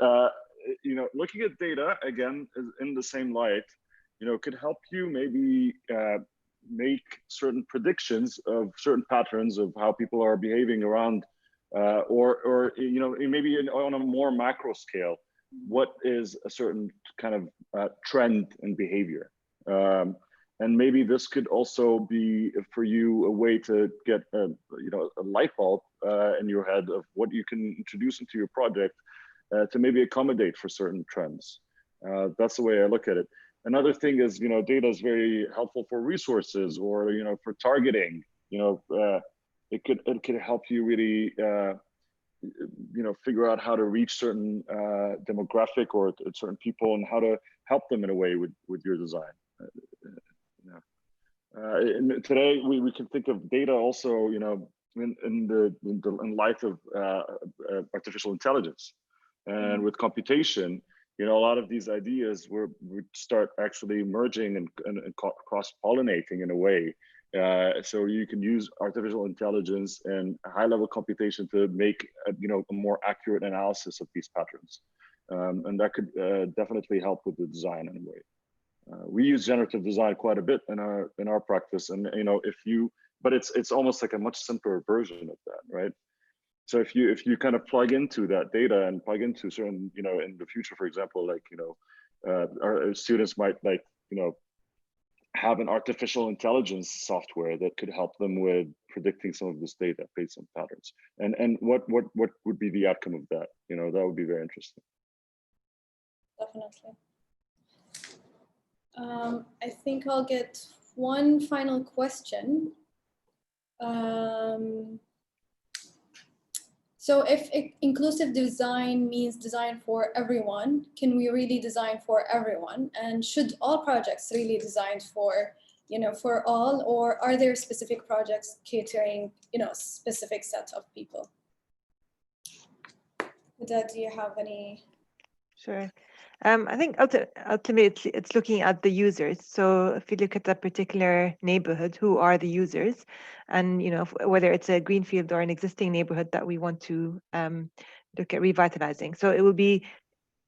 looking at data again in the same light, could help you maybe make certain predictions of certain patterns of how people are behaving around, or maybe on a more macro scale, what is a certain kind of trend in behavior. And maybe this could also be for you a way to get a light bulb in your head of what you can introduce into your project to maybe accommodate for certain trends. That's the way I look at it. Another thing is, data is very helpful for resources, or for targeting. It could help you really figure out how to reach certain demographic or certain people, and how to help them in a way with your design. And today we can think of data also, in light of artificial intelligence, and with computation, a lot of these ideas would start actually merging and cross-pollinating in a way. So you can use artificial intelligence and high-level computation to make a more accurate analysis of these patterns, and that could definitely help with the design in a way. We use generative design quite a bit in our practice, and but it's almost like a much simpler version of that, right? So if you kind of plug into that data and plug into certain, in the future, for example, like our students might have an artificial intelligence software that could help them with predicting some of this data based on patterns, and what would be the outcome of that? That would be very interesting. Definitely. I think I'll get one final question. So if inclusive design means design for everyone, can we really design for everyone? And should all projects really designed for, for all, or are there specific projects catering, specific set of people? Huda, do you have any? Sure. I think ultimately it's looking at the users. So if you look at that particular neighborhood, who are the users, and whether it's a greenfield or an existing neighborhood that we want to look at revitalizing. So it will be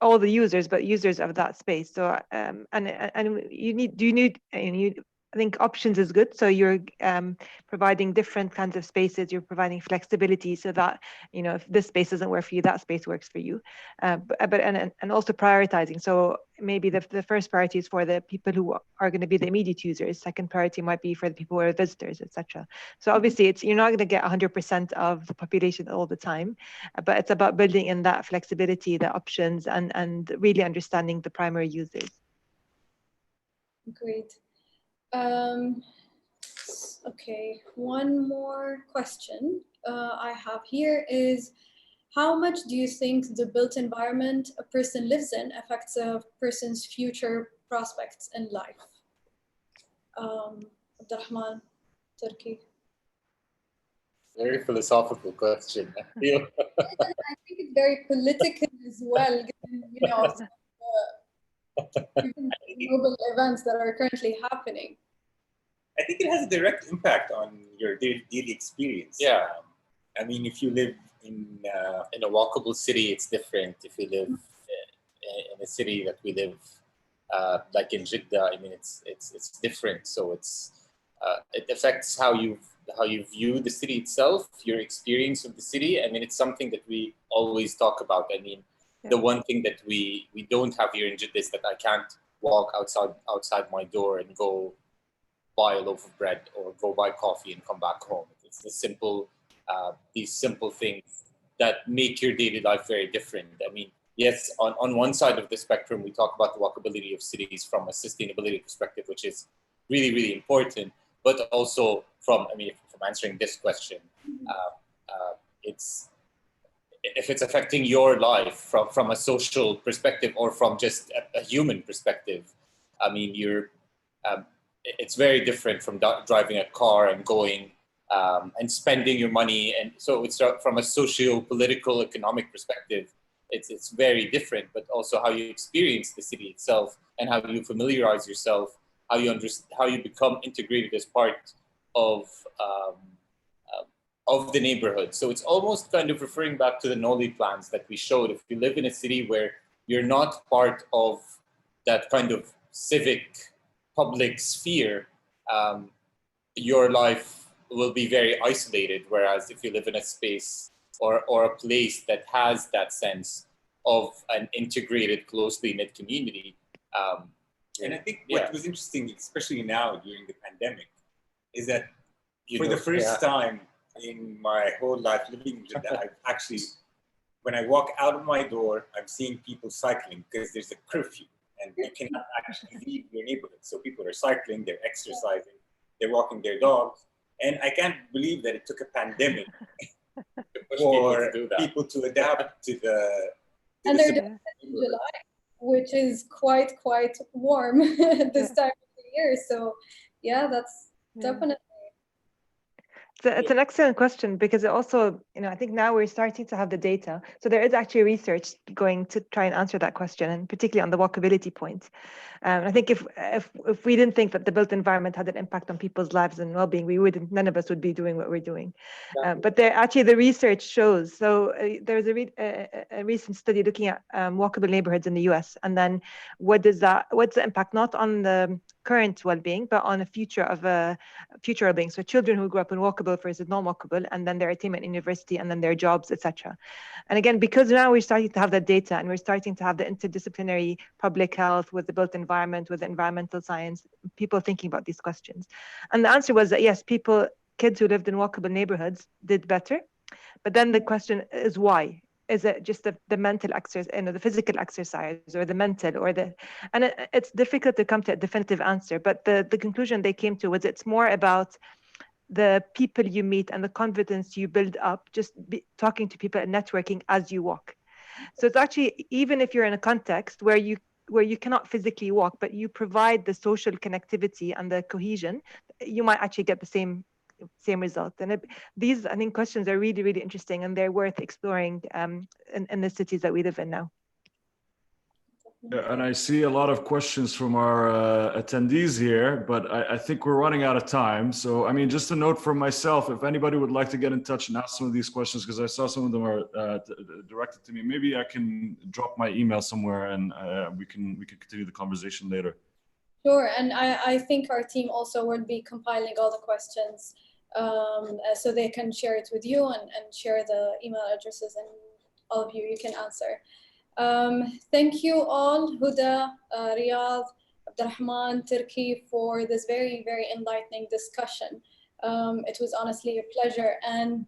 all the users, but users of that space. So and you I think options is good. So you're providing different kinds of spaces. You're providing flexibility so that, you know, if this space doesn't work for you, that space works for you. And also prioritizing. So maybe the first priority is for the people who are going to be the immediate users. Second priority might be for the people who are visitors, etc. So obviously, you're not going to get 100% of the population all the time, but it's about building in that flexibility, the options, and really understanding the primary users. Great. Okay, one more question I have here is, how much do you think the built environment a person lives in affects a person's future prospects in life? Abdurrahman, Turkey. Very philosophical question, I feel. I think it's very political as well, given, you know, given the global events that are currently happening. I think it has a direct impact on your daily experience. Yeah. I mean, if you live in a walkable city, it's different. If you live in a city that we live, like in Jeddah, I mean, it's different. So it affects how you view the city itself, your experience of the city. I mean, it's something that we always talk about. I mean, the one thing that we don't have here in Jeddah is that I can't walk outside my door and go buy a loaf of bread or go buy coffee and come back home. It's the simple, these simple things that make your daily life very different. I mean, yes, on one side of the spectrum, we talk about the walkability of cities from a sustainability perspective, which is really, really important. But also from answering this question, if it's affecting your life from a social perspective or from just a human perspective, I mean, it's very different from driving a car and going and spending your money. And so it's from a socio-political, economic perspective, it's very different, but also how you experience the city itself and how you familiarize yourself, how you become integrated as part of the neighborhood. So it's almost kind of referring back to the Noli plans that we showed. If you live in a city where you're not part of that kind of civic public sphere, your life will be very isolated. Whereas if you live in a space or a place that has that sense of an integrated, closely knit community. And I think what was interesting, especially now during the pandemic, is that for the first time in my whole life living in Jeddah, I've actually, when I walk out of my door, I'm seeing people cycling because there's a curfew and you cannot actually leave your neighborhood. So people are cycling, they're exercising, they're walking their dogs. And I can't believe that it took a pandemic for people to adapt to the... And they're doing it in July, which is quite warm this time of the year. So yeah, that's definitely. It's an excellent question because it also, I think now we're starting to have the data. So there is actually research going to try and answer that question, and particularly on the walkability point. I think if we didn't think that the built environment had an impact on people's lives and well-being, none of us would be doing what we're doing. But the research shows. So there's a recent study looking at walkable neighborhoods in the US, and then what's the impact not on the current well-being, but on a future well-being. So children who grew up in walkable versus non-walkable, and then their attainment in university, and then their jobs, etc. And again, because now we're starting to have that data, and we're starting to have the interdisciplinary public health with the built environment, with the environmental science, people thinking about these questions. And the answer was that yes, kids who lived in walkable neighborhoods did better. But then the question is why? Is it just the mental exercise, the physical exercise, or the mental, and it's difficult to come to a definitive answer. But the conclusion they came to was it's more about the people you meet and the confidence you build up, just talking to people and networking as you walk. So it's actually, even if you're in a context where you cannot physically walk, but you provide the social connectivity and the cohesion, you might actually get the same result. And these, I think, questions are really, really interesting, and they're worth exploring in the cities that we live in now. Yeah, and I see a lot of questions from our attendees here, but I think we're running out of time. So, I mean, just a note from myself, if anybody would like to get in touch and ask some of these questions, because I saw some of them are directed to me, maybe I can drop my email somewhere and we can continue the conversation later. Sure, and I think our team also will be compiling all the questions so they can share it with you and share the email addresses, and all of you can answer. Thank you all, Huda, Riyadh, Abdurrahman, Turki, for this very, very enlightening discussion. It was honestly a pleasure. And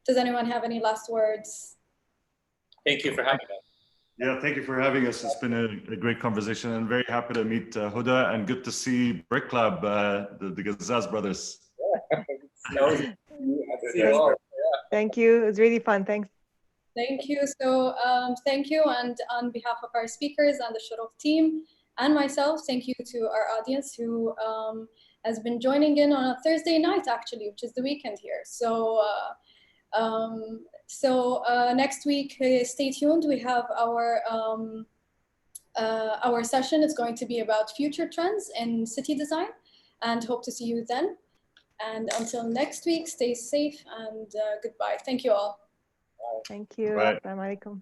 does anyone have any last words? Thank you for having us. Yeah, thank you for having us. It's been a great conversation, and very happy to meet Huda, and good to see Brick Lab, the Gazzaz brothers. Thank you. It was really fun. Thanks. Thank you. So thank you. And on behalf of our speakers and the Shuruf team and myself, thank you to our audience who has been joining in on a Thursday night, actually, which is the weekend here. So next week, stay tuned. We have our session. It's going to be about future trends in city design, and hope to see you then. And until next week, stay safe and goodbye. Thank you all. Thank you. Bye. Assalamu alaikum.